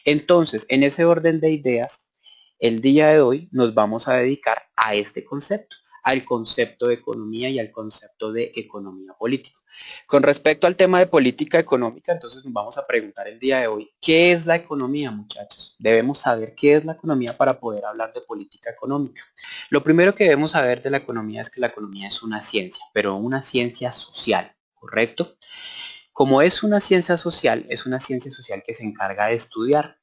Entonces, en ese orden de ideas, el día de hoy nos vamos a dedicar a este concepto, al concepto de economía y al concepto de economía política. Con respecto al tema de política económica, entonces nos vamos a preguntar el día de hoy, ¿qué es la economía, muchachos? Debemos saber qué es la economía para poder hablar de política económica. Lo primero que debemos saber de la economía es que la economía es una ciencia, pero una ciencia social, ¿correcto? Como es una ciencia social que se encarga de estudiar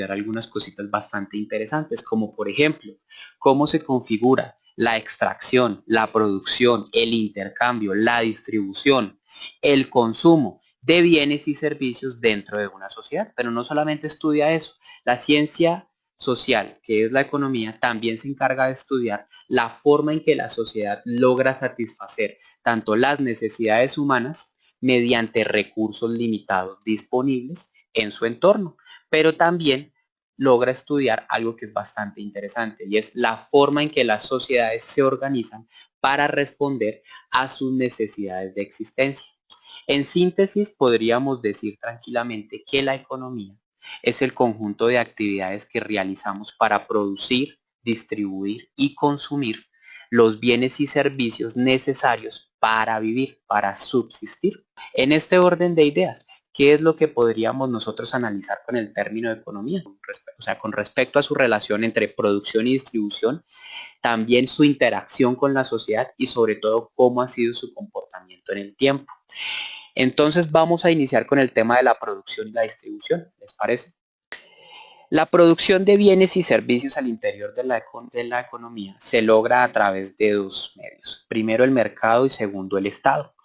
algunas cositas bastante interesantes, como por ejemplo, cómo se configura la extracción, la producción, el intercambio, la distribución, el consumo de bienes y servicios dentro de una sociedad. Pero no solamente estudia eso, la ciencia social, que es la economía, también se encarga de estudiar la forma en que la sociedad logra satisfacer tanto las necesidades humanas mediante recursos limitados disponibles en su entorno, pero también logra estudiar algo que es bastante interesante y es la forma en que las sociedades se organizan para responder a sus necesidades de existencia. En síntesis, podríamos decir tranquilamente que la economía es el conjunto de actividades que realizamos para producir, distribuir y consumir los bienes y servicios necesarios para vivir, para subsistir. En este orden de ideas, ¿qué es lo que podríamos nosotros analizar con el término de economía? O sea, con respecto a su relación entre producción y distribución, también su interacción con la sociedad y sobre todo cómo ha sido su comportamiento en el tiempo. Entonces vamos a iniciar con el tema de la producción y la distribución, ¿les parece? La producción de bienes y servicios al interior de la economía se logra a través de dos medios. Primero el mercado y segundo el Estado.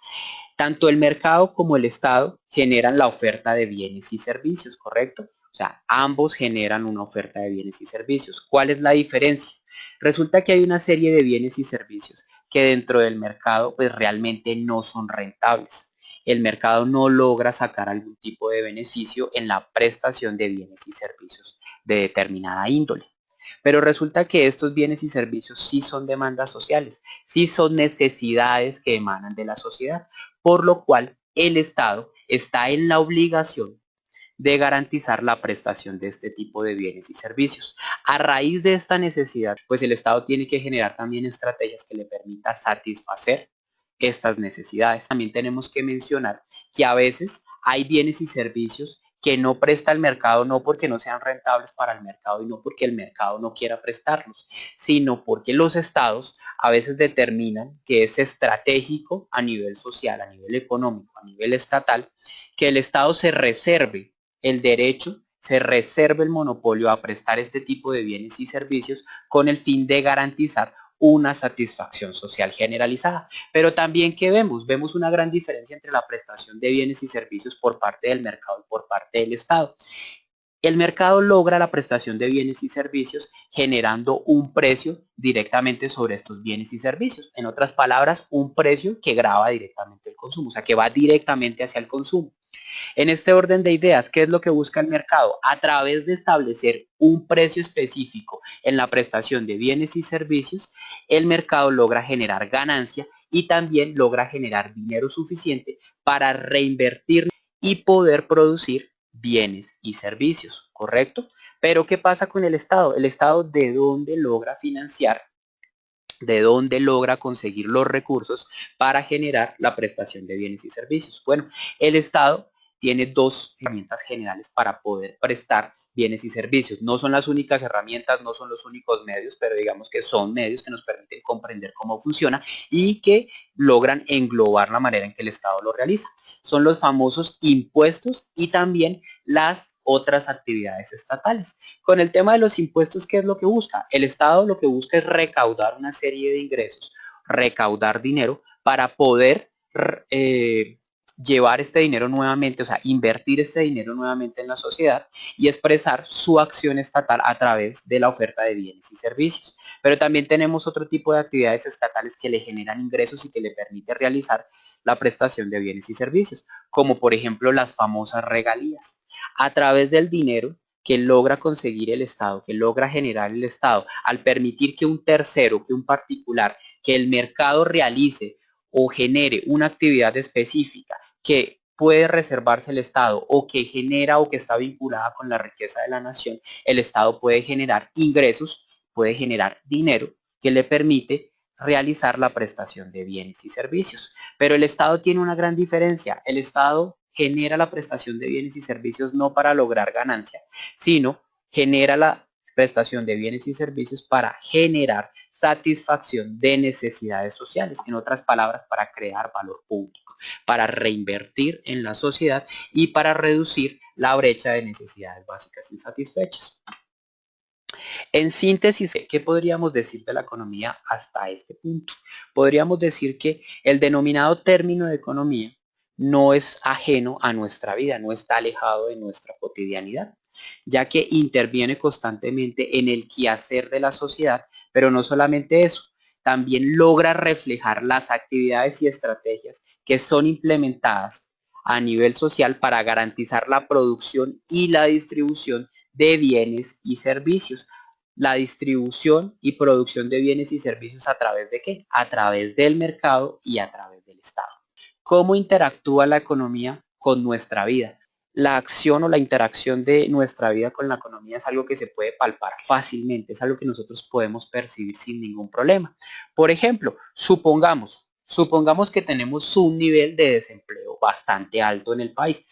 Tanto el mercado como el Estado generan la oferta de bienes y servicios, ¿correcto? O sea, ambos generan una oferta de bienes y servicios. ¿Cuál es la diferencia? Resulta que hay una serie de bienes y servicios que dentro del mercado pues realmente no son rentables. El mercado no logra sacar algún tipo de beneficio en la prestación de bienes y servicios de determinada índole. Pero resulta que estos bienes y servicios sí son demandas sociales, sí son necesidades que emanan de la sociedad, por lo cual el Estado está en la obligación de garantizar la prestación de este tipo de bienes y servicios. A raíz de esta necesidad, pues el Estado tiene que generar también estrategias que le permita satisfacer estas necesidades. También tenemos que mencionar que a veces hay bienes y servicios que no presta el mercado, no porque no sean rentables para el mercado y no porque el mercado no quiera prestarlos, sino porque los estados a veces determinan que es estratégico a nivel social, a nivel económico, a nivel estatal, que el estado se reserve el derecho, se reserve el monopolio a prestar este tipo de bienes y servicios con el fin de garantizar una satisfacción social generalizada. Pero también, ¿qué vemos? Vemos una gran diferencia entre la prestación de bienes y servicios por parte del mercado y por parte del Estado. El mercado logra la prestación de bienes y servicios generando un precio directamente sobre estos bienes y servicios. En otras palabras, un precio que grava directamente el consumo, o sea, que va directamente hacia el consumo. En este orden de ideas, ¿qué es lo que busca el mercado? A través de establecer un precio específico en la prestación de bienes y servicios, el mercado logra generar ganancia y también logra generar dinero suficiente para reinvertir y poder producir bienes y servicios, ¿correcto? Pero ¿qué pasa con el Estado? El Estado, ¿de dónde logra financiar? ¿De dónde logra conseguir los recursos para generar la prestación de bienes y servicios? Bueno, el Estado tiene dos herramientas generales para poder prestar bienes y servicios. No son las únicas herramientas, no son los únicos medios, pero digamos que son medios que nos permiten comprender cómo funciona y que logran englobar la manera en que el Estado lo realiza. Son los famosos impuestos y también las otras actividades estatales. Con el tema de los impuestos, ¿qué es lo que busca? El Estado lo que busca es recaudar una serie de ingresos, recaudar dinero para poder llevar este dinero nuevamente, o sea, invertir este dinero nuevamente en la sociedad y expresar su acción estatal a través de la oferta de bienes y servicios. Pero también tenemos otro tipo de actividades estatales que le generan ingresos y que le permite realizar la prestación de bienes y servicios, como por ejemplo las famosas regalías. A través del dinero que logra conseguir el Estado, que logra generar el Estado, al permitir que un tercero, que un particular, que el mercado realice o genere una actividad específica que puede reservarse el Estado o que genera o que está vinculada con la riqueza de la nación, el Estado puede generar ingresos, puede generar dinero que le permite realizar la prestación de bienes y servicios. Pero el Estado tiene una gran diferencia. El Estado genera la prestación de bienes y servicios no para lograr ganancia, sino genera la prestación de bienes y servicios para generar satisfacción de necesidades sociales, en otras palabras, para crear valor público, para reinvertir en la sociedad y para reducir la brecha de necesidades básicas insatisfechas. En síntesis, ¿qué podríamos decir de la economía hasta este punto? Podríamos decir que el denominado término de economía no es ajeno a nuestra vida, no está alejado de nuestra cotidianidad, ya que interviene constantemente en el quehacer de la sociedad, pero no solamente eso, también logra reflejar las actividades y estrategias que son implementadas a nivel social para garantizar la producción y la distribución de bienes y servicios. La distribución y producción de bienes y servicios a través de qué? A través del mercado y a través del Estado. ¿Cómo interactúa la economía con nuestra vida? La acción o la interacción de nuestra vida con la economía es algo que se puede palpar fácilmente, es algo que nosotros podemos percibir sin ningún problema. Por ejemplo, supongamos que tenemos un nivel de desempleo bastante alto en el país.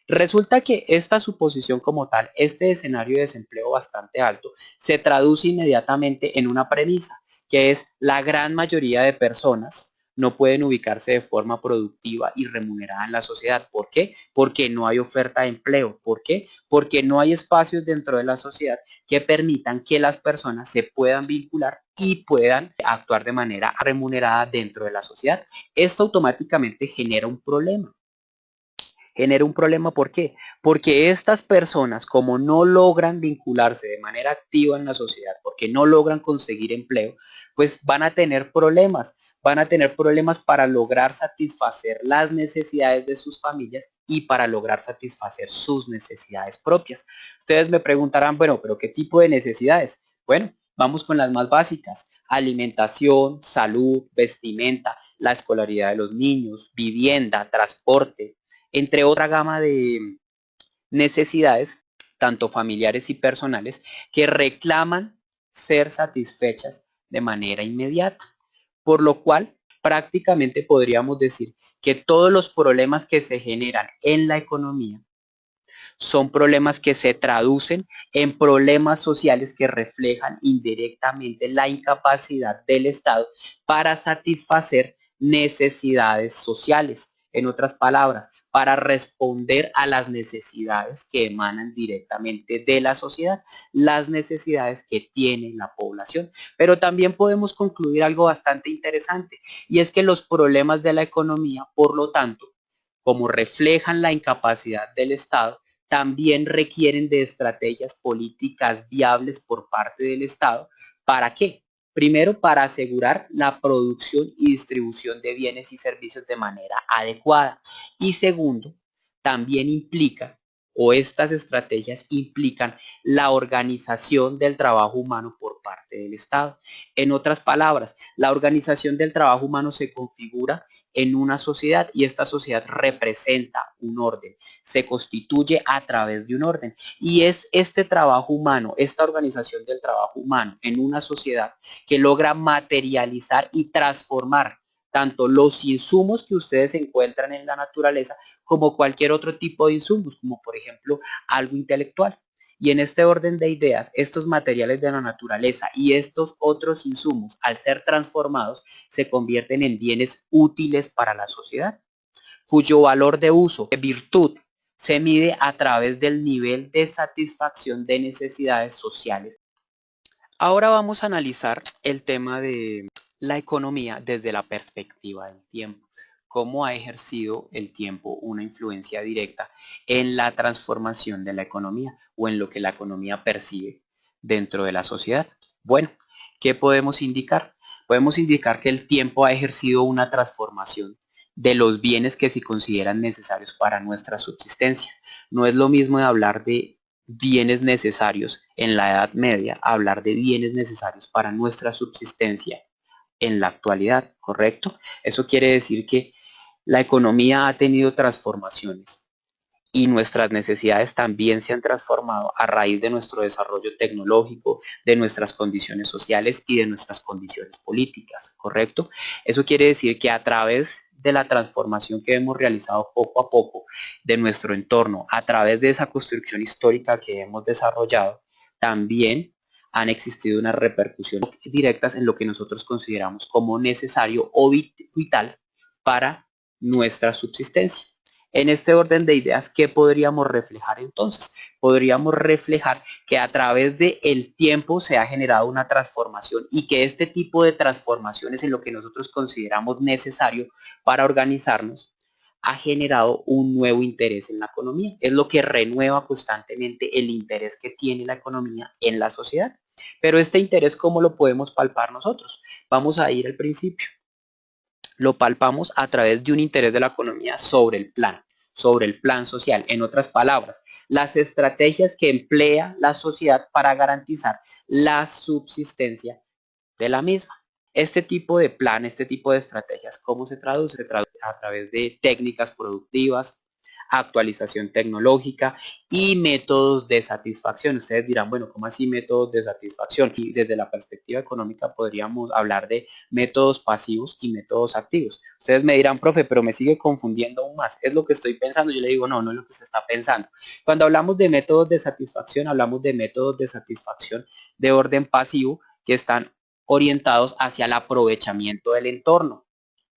Resulta que esta suposición como tal, este escenario de desempleo bastante alto, se traduce inmediatamente en una premisa, que es la gran mayoría de personas no pueden ubicarse de forma productiva y remunerada en la sociedad. ¿Por qué? Porque no hay oferta de empleo. ¿Por qué? Porque no hay espacios dentro de la sociedad que permitan que las personas se puedan vincular y puedan actuar de manera remunerada dentro de la sociedad. Esto automáticamente genera un problema. Genera un problema, ¿por qué? Porque estas personas, como no logran vincularse de manera activa en la sociedad, porque no logran conseguir empleo, pues van a tener problemas para lograr satisfacer las necesidades de sus familias y para lograr satisfacer sus necesidades propias. Ustedes me preguntarán, bueno, pero ¿qué tipo de necesidades? Bueno, vamos con las más básicas: alimentación, salud, vestimenta, la escolaridad de los niños, vivienda, transporte, entre otra gama de necesidades, tanto familiares y personales, que reclaman ser satisfechas de manera inmediata. Por lo cual, prácticamente podríamos decir que todos los problemas que se generan en la economía son problemas que se traducen en problemas sociales que reflejan indirectamente la incapacidad del Estado para satisfacer necesidades sociales. En otras palabras, para responder a las necesidades que emanan directamente de la sociedad, las necesidades que tiene la población. Pero también podemos concluir algo bastante interesante, y es que los problemas de la economía, por lo tanto, como reflejan la incapacidad del Estado, también requieren de estrategias políticas viables por parte del Estado. ¿Para qué? Primero, para asegurar la producción y distribución de bienes y servicios de manera adecuada. Y segundo, también implica, o estas estrategias implican, la organización del trabajo humano por parte del Estado. En otras palabras, la organización del trabajo humano se configura en una sociedad y esta sociedad representa un orden, se constituye a través de un orden, y es este trabajo humano, esta organización del trabajo humano en una sociedad que logra materializar y transformar tanto los insumos que ustedes encuentran en la naturaleza como cualquier otro tipo de insumos, como por ejemplo algo intelectual. Y en este orden de ideas, estos materiales de la naturaleza y estos otros insumos, al ser transformados, se convierten en bienes útiles para la sociedad, cuyo valor de uso, de virtud, se mide a través del nivel de satisfacción de necesidades sociales. Ahora vamos a analizar el tema de la economía desde la perspectiva del tiempo. ¿Cómo ha ejercido el tiempo una influencia directa en la transformación de la economía o en lo que la economía percibe dentro de la sociedad? Bueno, ¿qué podemos indicar? Podemos indicar que el tiempo ha ejercido una transformación de los bienes que se consideran necesarios para nuestra subsistencia. No es lo mismo de hablar de bienes necesarios en la Edad Media, hablar de bienes necesarios para nuestra subsistencia en la actualidad, ¿correcto? Eso quiere decir que La economía ha tenido transformaciones y nuestras necesidades también se han transformado a raíz de nuestro desarrollo tecnológico, de nuestras condiciones sociales y de nuestras condiciones políticas, ¿correcto? Eso quiere decir que a través de la transformación que hemos realizado poco a poco de nuestro entorno, a través de esa construcción histórica que hemos desarrollado, también han existido unas repercusiones directas en lo que nosotros consideramos como necesario o vital para nuestra subsistencia. En este orden de ideas, ¿qué podríamos reflejar entonces? Podríamos reflejar que a través del tiempo se ha generado una transformación y que este tipo de transformaciones en lo que nosotros consideramos necesario para organizarnos ha generado un nuevo interés en la economía. Es lo que renueva constantemente el interés que tiene la economía en la sociedad. Pero este interés, ¿cómo lo podemos palpar nosotros? Vamos a ir al principio. Lo palpamos a través de un interés de la economía sobre el plan social. En otras palabras, las estrategias que emplea la sociedad para garantizar la subsistencia de la misma. Este tipo de plan, este tipo de estrategias, ¿cómo se traduce? Se traduce a través de técnicas productivas, actualización tecnológica y métodos de satisfacción. Ustedes dirán, bueno, ¿cómo así métodos de satisfacción? Y desde la perspectiva económica podríamos hablar de métodos pasivos y métodos activos. Ustedes me dirán, profe, pero me sigue confundiendo aún más. ¿Es lo que estoy pensando? Yo le digo, no, no es lo que se está pensando. Cuando hablamos de métodos de satisfacción, hablamos de métodos de satisfacción de orden pasivo que están orientados hacia el aprovechamiento del entorno.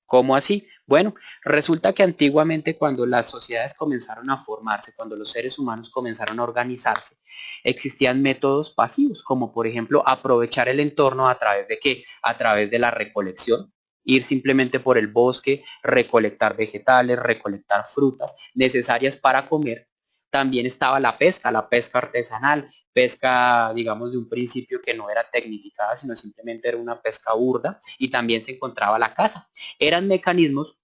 ¿Cómo así? Bueno, resulta que antiguamente cuando las sociedades comenzaron a formarse, cuando los seres humanos comenzaron a organizarse, existían métodos pasivos, como por ejemplo aprovechar el entorno a través de qué? A través de la recolección, ir simplemente por el bosque, recolectar vegetales, recolectar frutas necesarias para comer. También estaba la pesca artesanal, pesca, digamos, de un principio que no era tecnificada, sino simplemente era una pesca burda, y también se encontraba la caza. Eran mecanismos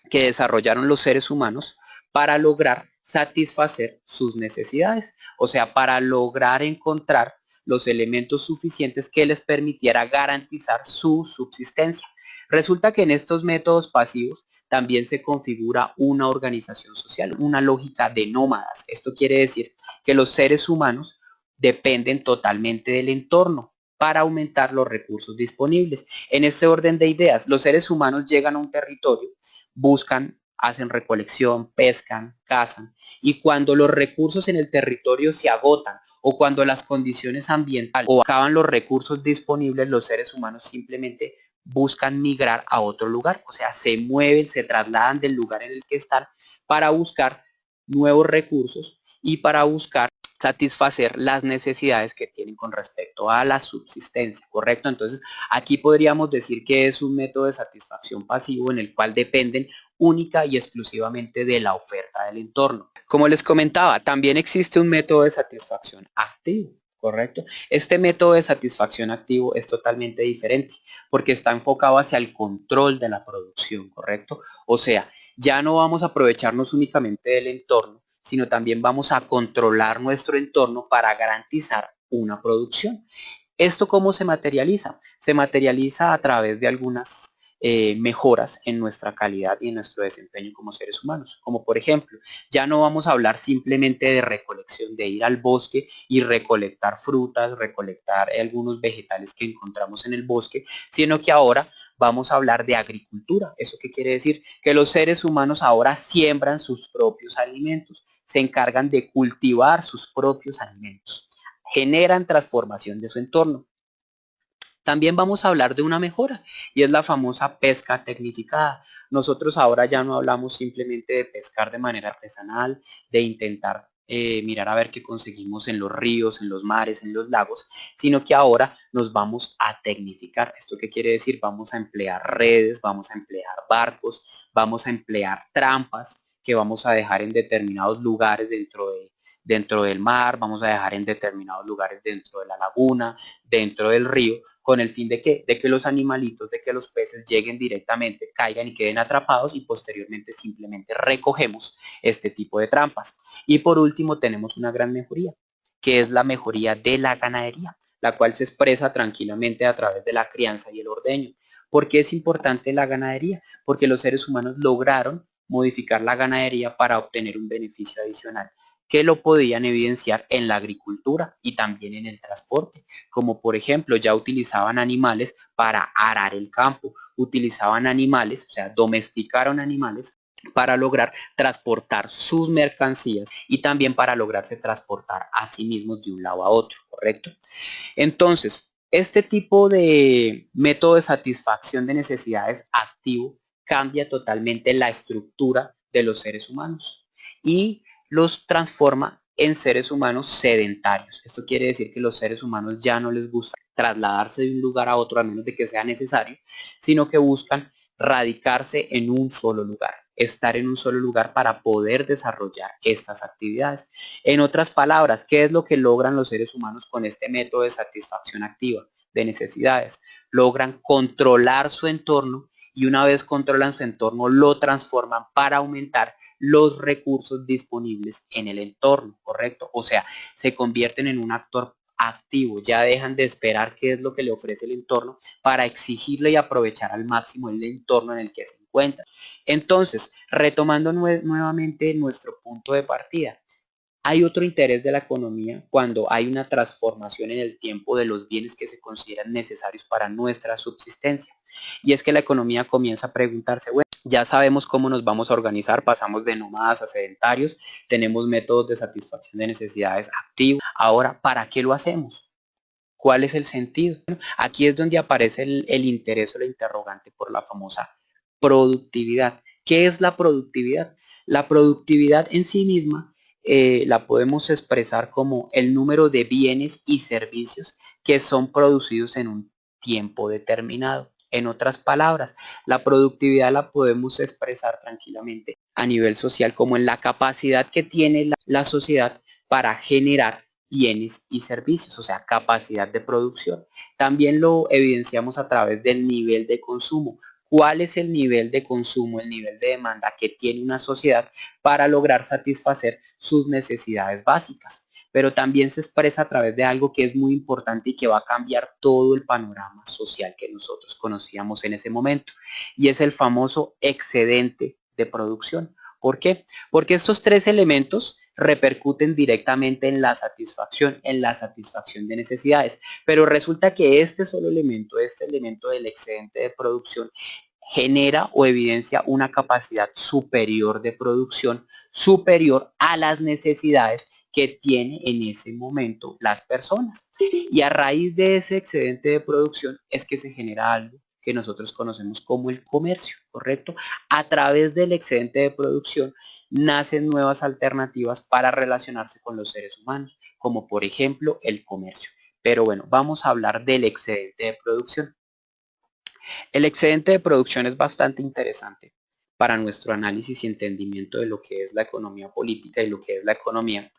que desarrollaron los seres humanos para lograr satisfacer sus necesidades, o sea, para lograr encontrar los elementos suficientes que les permitiera garantizar su subsistencia. Resulta que en estos métodos pasivos también se configura una organización social, una lógica de nómadas. Esto quiere decir que los seres humanos dependen totalmente del entorno para aumentar los recursos disponibles. En este orden de ideas, los seres humanos llegan a un territorio, buscan, hacen recolección, pescan, cazan, y cuando los recursos en el territorio se agotan o cuando las condiciones ambientales o acaban los recursos disponibles, los seres humanos simplemente buscan migrar a otro lugar, o sea, se mueven, se trasladan del lugar en el que están para buscar nuevos recursos y para buscar satisfacer las necesidades que tienen con respecto a la subsistencia, ¿correcto? Entonces, aquí podríamos decir que es un método de satisfacción pasivo en el cual dependen única y exclusivamente de la oferta del entorno. Como les comentaba, también existe un método de satisfacción activo, ¿correcto? Este método de satisfacción activo es totalmente diferente porque está enfocado hacia el control de la producción, ¿correcto? O sea, ya no vamos a aprovecharnos únicamente del entorno, sino también vamos a controlar nuestro entorno para garantizar una producción. ¿Esto cómo se materializa? Se materializa a través de algunas mejoras en nuestra calidad y en nuestro desempeño como seres humanos. Como por ejemplo, ya no vamos a hablar simplemente de recolección, de ir al bosque y recolectar frutas, recolectar algunos vegetales que encontramos en el bosque, sino que ahora vamos a hablar de agricultura. ¿Eso qué quiere decir? Que los seres humanos ahora siembran sus propios alimentos, se encargan de cultivar sus propios alimentos, generan transformación de su entorno. También vamos a hablar de una mejora y es la famosa pesca tecnificada. Nosotros ahora ya no hablamos simplemente de pescar de manera artesanal, de intentar mirar a ver qué conseguimos en los ríos, en los mares, en los lagos, sino que ahora nos vamos a tecnificar. ¿Esto qué quiere decir? Vamos a emplear redes, vamos a emplear barcos, vamos a emplear trampas que vamos a dejar en determinados lugares dentro del mar, vamos a dejar en determinados lugares dentro de la laguna, dentro del río, con el fin de que, los animalitos, de que los peces lleguen directamente, caigan y queden atrapados y posteriormente simplemente recogemos este tipo de trampas. Y por último tenemos una gran mejoría, que es la mejoría de la ganadería, la cual se expresa tranquilamente a través de la crianza y el ordeño. ¿Por qué es importante la ganadería? Porque los seres humanos lograron modificar la ganadería para obtener un beneficio adicional, que lo podían evidenciar en la agricultura y también en el transporte, como por ejemplo ya utilizaban animales para arar el campo, utilizaban animales, o sea, domesticaron animales para lograr transportar sus mercancías y también para lograrse transportar a sí mismos de un lado a otro, ¿correcto? Entonces, este tipo de método de satisfacción de necesidades activo cambia totalmente la estructura de los seres humanos y los transforma en seres humanos sedentarios. Esto quiere decir que los seres humanos ya no les gusta trasladarse de un lugar a otro a menos de que sea necesario, sino que buscan radicarse en un solo lugar, estar en un solo lugar para poder desarrollar estas actividades. En otras palabras, ¿qué es lo que logran los seres humanos con este método de satisfacción activa de necesidades? Logran controlar su entorno y una vez controlan su entorno lo transforman para aumentar los recursos disponibles en el entorno, ¿correcto? O sea, se convierten en un actor activo, ya dejan de esperar qué es lo que le ofrece el entorno para exigirle y aprovechar al máximo el entorno en el que se encuentra. Entonces, retomando nuevamente nuestro punto de partida, hay otro interés de la economía cuando hay una transformación en el tiempo de los bienes que se consideran necesarios para nuestra subsistencia. Y es que la economía comienza a preguntarse, bueno, ya sabemos cómo nos vamos a organizar, pasamos de nómadas a sedentarios, tenemos métodos de satisfacción de necesidades activos. Ahora, ¿para qué lo hacemos? ¿Cuál es el sentido? Bueno, aquí es donde aparece el interés o la interrogante por la famosa productividad. ¿Qué es la productividad? La productividad en sí misma la podemos expresar como el número de bienes y servicios que son producidos en un tiempo determinado. En otras palabras, la productividad la podemos expresar tranquilamente a nivel social como en la capacidad que tiene la sociedad para generar bienes y servicios, o sea, capacidad de producción. También lo evidenciamos a través del nivel de consumo. ¿Cuál es el nivel de consumo, el nivel de demanda que tiene una sociedad para lograr satisfacer sus necesidades básicas? Pero también se expresa a través de algo que es muy importante y que va a cambiar todo el panorama social que nosotros conocíamos en ese momento, y es el famoso excedente de producción. ¿Por qué? Porque estos tres elementos repercuten directamente en la satisfacción de necesidades. Pero resulta que este elemento del excedente de producción, genera o evidencia una capacidad superior de producción, superior a las necesidades que tiene en ese momento las personas. Y a raíz de ese excedente de producción es que se genera algo que nosotros conocemos como el comercio, ¿correcto? A través del excedente de producción nacen nuevas alternativas para relacionarse con los seres humanos, como por ejemplo el comercio. Pero bueno, vamos a hablar del excedente de producción. El excedente de producción es bastante interesante para nuestro análisis y entendimiento de lo que es la economía política y lo que es la economía,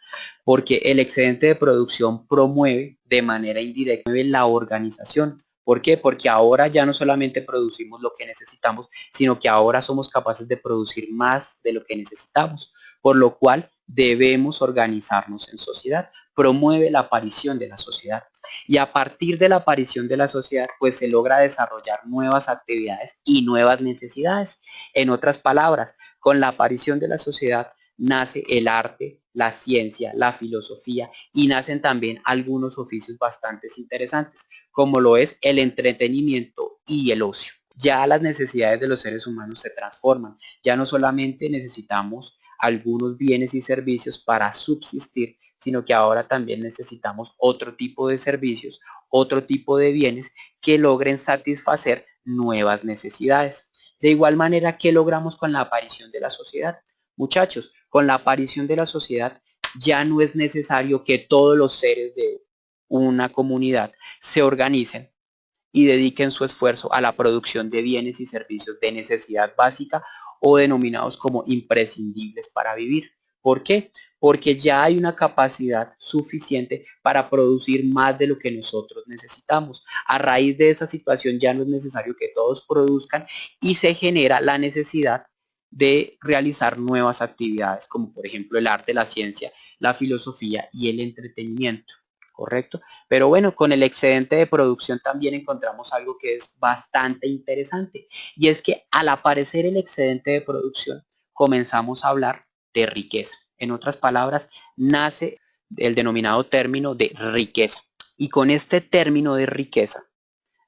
porque el excedente de producción promueve de manera indirecta la organización. ¿Por qué? Porque ahora ya no solamente producimos lo que necesitamos, sino que ahora somos capaces de producir más de lo que necesitamos, por lo cual debemos organizarnos en sociedad. Promueve la aparición de la sociedad. Y a partir de la aparición de la sociedad, pues se logra desarrollar nuevas actividades y nuevas necesidades. En otras palabras, con la aparición de la sociedad nace el arte, la ciencia, la filosofía y nacen también algunos oficios bastante interesantes, como lo es el entretenimiento y el ocio. Ya las necesidades de los seres humanos se transforman. Ya no solamente necesitamos algunos bienes y servicios para subsistir, sino que ahora también necesitamos otro tipo de servicios, otro tipo de bienes que logren satisfacer nuevas necesidades. De igual manera, ¿qué logramos con la aparición de la sociedad? Muchachos, con la aparición de la sociedad ya no es necesario que todos los seres de una comunidad se organicen y dediquen su esfuerzo a la producción de bienes y servicios de necesidad básica o denominados como imprescindibles para vivir. ¿Por qué? Porque ya hay una capacidad suficiente para producir más de lo que nosotros necesitamos. A raíz de esa situación ya no es necesario que todos produzcan y se genera la necesidad de realizar nuevas actividades, como por ejemplo el arte, la ciencia, la filosofía y el entretenimiento. ¿correcto? Pero bueno, con el excedente de producción también encontramos algo que es bastante interesante, y es que al aparecer el excedente de producción comenzamos a hablar de riqueza. En otras palabras, nace el denominado término de riqueza. Y con este término de riqueza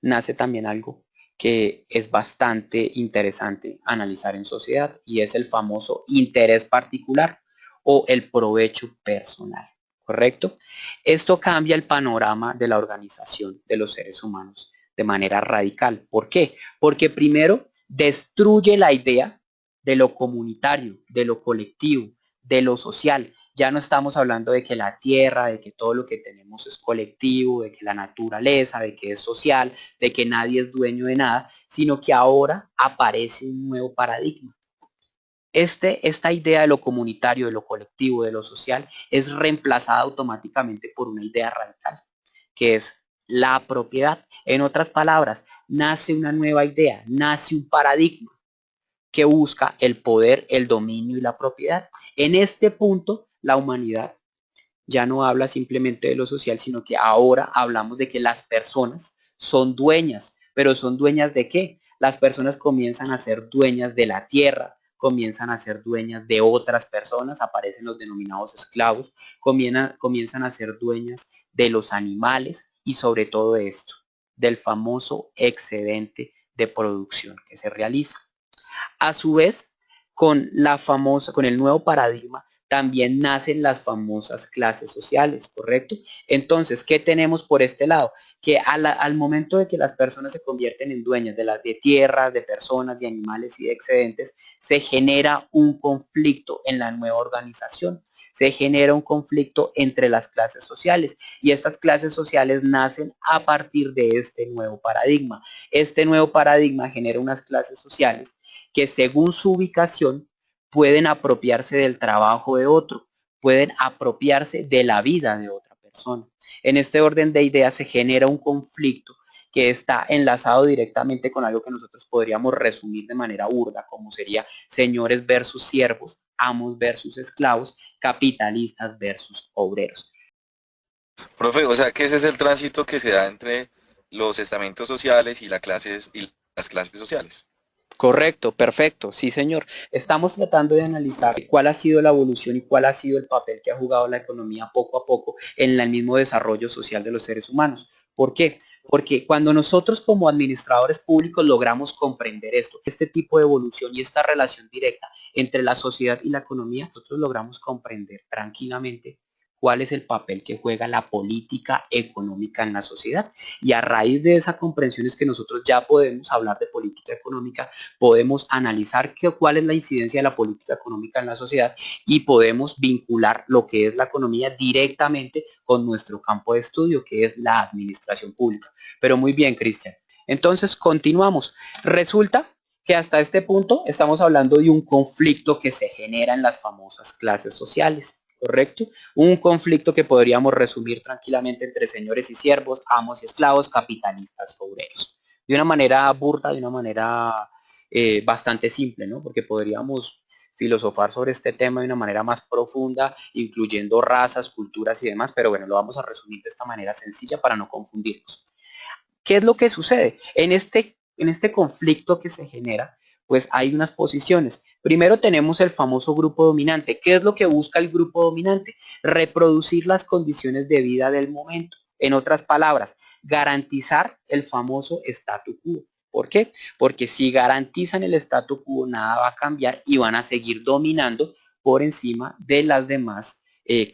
nace también algo que es bastante interesante analizar en sociedad, y es el famoso interés particular o el provecho personal, ¿correcto? Esto cambia el panorama de la organización de los seres humanos de manera radical. ¿Por qué? Porque primero destruye la idea de lo comunitario, de lo colectivo, de lo social. Ya no estamos hablando de que la tierra, de que todo lo que tenemos es colectivo, de que la naturaleza, de que es social, de que nadie es dueño de nada, sino que ahora aparece un nuevo paradigma. Esta idea de lo comunitario, de lo colectivo, de lo social, es reemplazada automáticamente por una idea radical, que es la propiedad. En otras palabras, nace una nueva idea, nace un paradigma que busca el poder, el dominio y la propiedad. En este punto, la humanidad ya no habla simplemente de lo social, sino que ahora hablamos de que las personas son dueñas. ¿Pero son dueñas de qué? Las personas comienzan a ser dueñas de la tierra, comienzan a ser dueñas de otras personas, aparecen los denominados esclavos, comienzan a ser dueñas de los animales y sobre todo esto, del famoso excedente de producción que se realiza. A su vez, con el nuevo paradigma, también nacen las famosas clases sociales, ¿correcto? Entonces, ¿qué tenemos por este lado? Que al momento de que las personas se convierten en dueñas de tierras, de personas, de animales y de excedentes, se genera un conflicto en la nueva organización. Se genera un conflicto entre las clases sociales, y estas clases sociales nacen a partir de este nuevo paradigma. Este nuevo paradigma genera unas clases sociales que según su ubicación pueden apropiarse del trabajo de otro, pueden apropiarse de la vida de otra persona. En este orden de ideas se genera un conflicto que está enlazado directamente con algo que nosotros podríamos resumir de manera burda, como sería señores versus siervos, amos versus esclavos, capitalistas versus obreros. Profe, o sea que ese es el tránsito que se da entre los estamentos sociales y, y las clases sociales. Correcto, perfecto, sí señor. Estamos tratando de analizar cuál ha sido la evolución y cuál ha sido el papel que ha jugado la economía poco a poco en el mismo desarrollo social de los seres humanos. ¿Por qué? Porque cuando nosotros como administradores públicos logramos comprender esto, este tipo de evolución y esta relación directa entre la sociedad y la economía, nosotros logramos comprender tranquilamente cuál es el papel que juega la política económica en la sociedad. Y a raíz de esa comprensión es que nosotros ya podemos hablar de política económica, podemos analizar cuál es la incidencia de la política económica en la sociedad, y podemos vincular lo que es la economía directamente con nuestro campo de estudio, que es la administración pública. Pero muy bien, Cristian. Entonces, continuamos. Resulta que hasta este punto estamos hablando de un conflicto que se genera en las famosas clases sociales, ¿correcto? Un conflicto que podríamos resumir tranquilamente entre señores y siervos, amos y esclavos, capitalistas, obreros. De una manera burda, de una manera bastante simple, ¿no? Porque podríamos filosofar sobre este tema de una manera más profunda, incluyendo razas, culturas y demás, pero bueno, lo vamos a resumir de esta manera sencilla para no confundirnos. ¿Qué es lo que sucede? En este conflicto que se genera, pues hay unas posiciones. Primero tenemos el famoso grupo dominante. ¿Qué es lo que busca el grupo dominante? Reproducir las condiciones de vida del momento. En otras palabras, garantizar el famoso statu quo. ¿Por qué? Porque si garantizan el statu quo, nada va a cambiar y van a seguir dominando por encima de las demás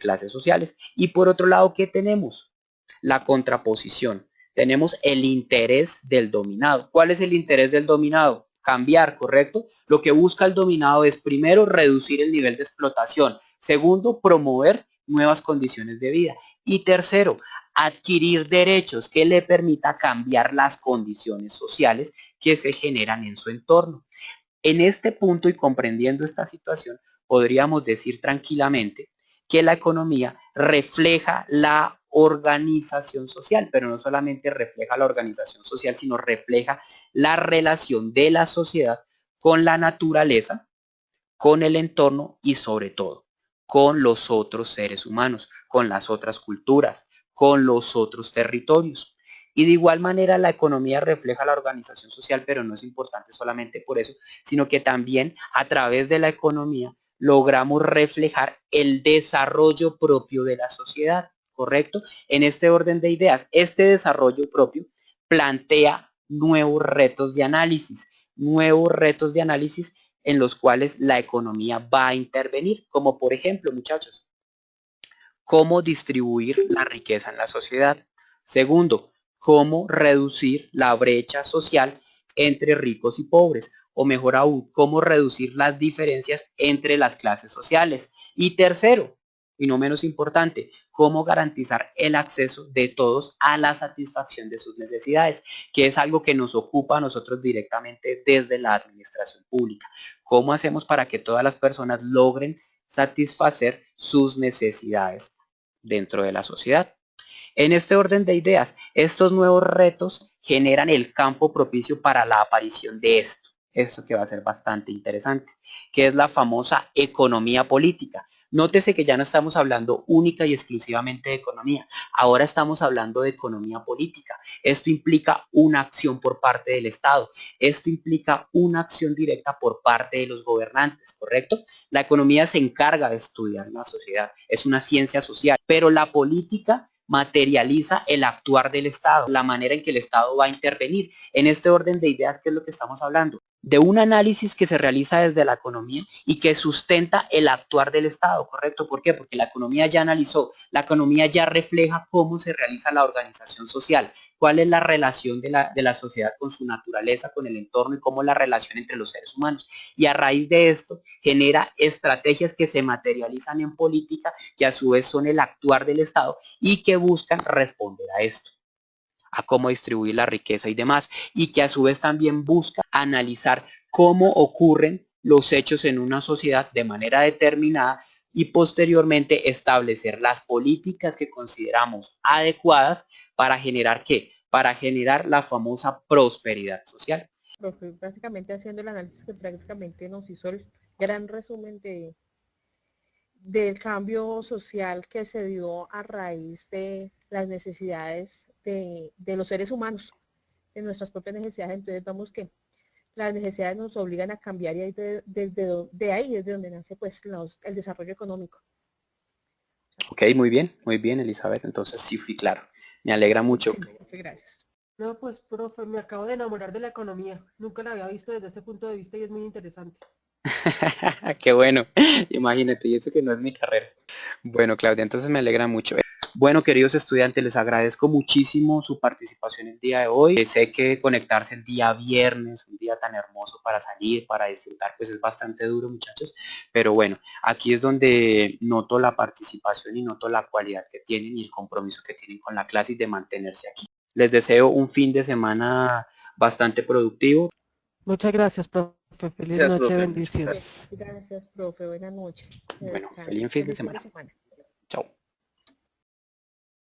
clases sociales. Y por otro lado, ¿qué tenemos? La contraposición. Tenemos el interés del dominado. ¿Cuál es el interés del dominado? Cambiar, ¿correcto? Lo que busca el dominado es, primero, reducir el nivel de explotación. Segundo, promover nuevas condiciones de vida. Y tercero, adquirir derechos que le permita cambiar las condiciones sociales que se generan en su entorno. En este punto y comprendiendo esta situación, podríamos decir tranquilamente que la economía refleja la organización social, pero no solamente refleja la organización social, sino refleja la relación de la sociedad con la naturaleza, con el entorno y sobre todo con los otros seres humanos, con las otras culturas, con los otros territorios. Y de igual manera la economía refleja la organización social, pero no es importante solamente por eso, sino que también a través de la economía logramos reflejar el desarrollo propio de la sociedad, ¿correcto? En este orden de ideas, este desarrollo propio plantea nuevos retos de análisis en los cuales la economía va a intervenir, como por ejemplo, muchachos, cómo distribuir la riqueza en la sociedad. Segundo, cómo reducir la brecha social entre ricos y pobres, o mejor aún, cómo reducir las diferencias entre las clases sociales. Y tercero, y no menos importante, cómo garantizar el acceso de todos a la satisfacción de sus necesidades, que es algo que nos ocupa a nosotros directamente desde la administración pública. ¿Cómo hacemos para que todas las personas logren satisfacer sus necesidades dentro de la sociedad? En este orden de ideas, estos nuevos retos generan el campo propicio para la aparición de esto que va a ser bastante interesante, que es la famosa economía política. Nótese que ya no estamos hablando única y exclusivamente de economía, ahora estamos hablando de economía política. Esto implica una acción por parte del Estado, esto implica una acción directa por parte de los gobernantes, ¿correcto? La economía se encarga de estudiar la sociedad, es una ciencia social, pero la política materializa el actuar del Estado, la manera en que el Estado va a intervenir. En este orden de ideas, ¿qué es lo que estamos hablando? De un análisis que se realiza desde la economía y que sustenta el actuar del Estado, ¿correcto? ¿Por qué? Porque la economía ya analizó, la economía ya refleja cómo se realiza la organización social, cuál es la relación de la sociedad con su naturaleza, con el entorno y cómo es la relación entre los seres humanos. Y a raíz de esto genera estrategias que se materializan en política, que a su vez son el actuar del Estado y que buscan responder a esto, a cómo distribuir la riqueza y demás, y que a su vez también busca analizar cómo ocurren los hechos en una sociedad de manera determinada y posteriormente establecer las políticas que consideramos adecuadas para generar ¿qué? Para generar la famosa prosperidad social. Profe, básicamente haciendo el análisis que prácticamente nos hizo el gran resumen del cambio social que se dio a raíz de las necesidades de los seres humanos, de nuestras propias necesidades. Entonces vamos que las necesidades nos obligan a cambiar y de ahí es de donde nace pues el desarrollo económico. Ok, muy bien, Elizabeth. Entonces sí fui claro. Me alegra mucho. Sí, profe, gracias. No, pues, profe, me acabo de enamorar de la economía. Nunca la había visto desde ese punto de vista y es muy interesante. Qué bueno, imagínate, y eso que no es mi carrera. Bueno, Claudia, entonces me alegra mucho. Bueno, queridos estudiantes, les agradezco muchísimo su participación el día de hoy. Sé que conectarse el día viernes, un día tan hermoso para salir, para disfrutar, pues es bastante duro, muchachos. Pero bueno, aquí es donde noto la participación y noto la cualidad que tienen y el compromiso que tienen con la clase y de mantenerse aquí. Les deseo un fin de semana bastante productivo. Muchas gracias, profe. Feliz Gracias, noche, profe. bendiciones. Gracias, profe. Buenas noches. Bueno, Descanse. feliz fin de Feliz fin de semana. semana. Chao.